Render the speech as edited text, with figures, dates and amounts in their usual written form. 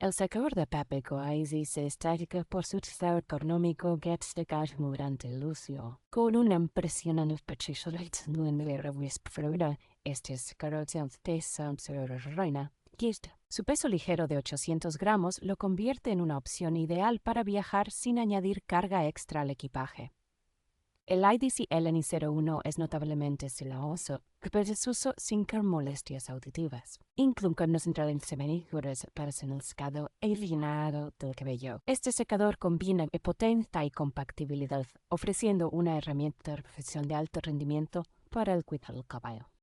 El secador de Papeco Easy se destaca por su diseño económico que destaca durante el uso. Con una impresionante precisión de respuesta, este secador se reina. Su peso ligero de 800 gramos lo convierte en una opción ideal para viajar sin añadir carga extra al equipaje. El IDC LN01 es notablemente silencioso, pero es uso sin crear molestias auditivas, incluso los entrenamientos para el secado y llenado del cabello. Este secador combina potencia y compactibilidad, ofreciendo una herramienta de profesión de alto rendimiento para el cuidado del cabello.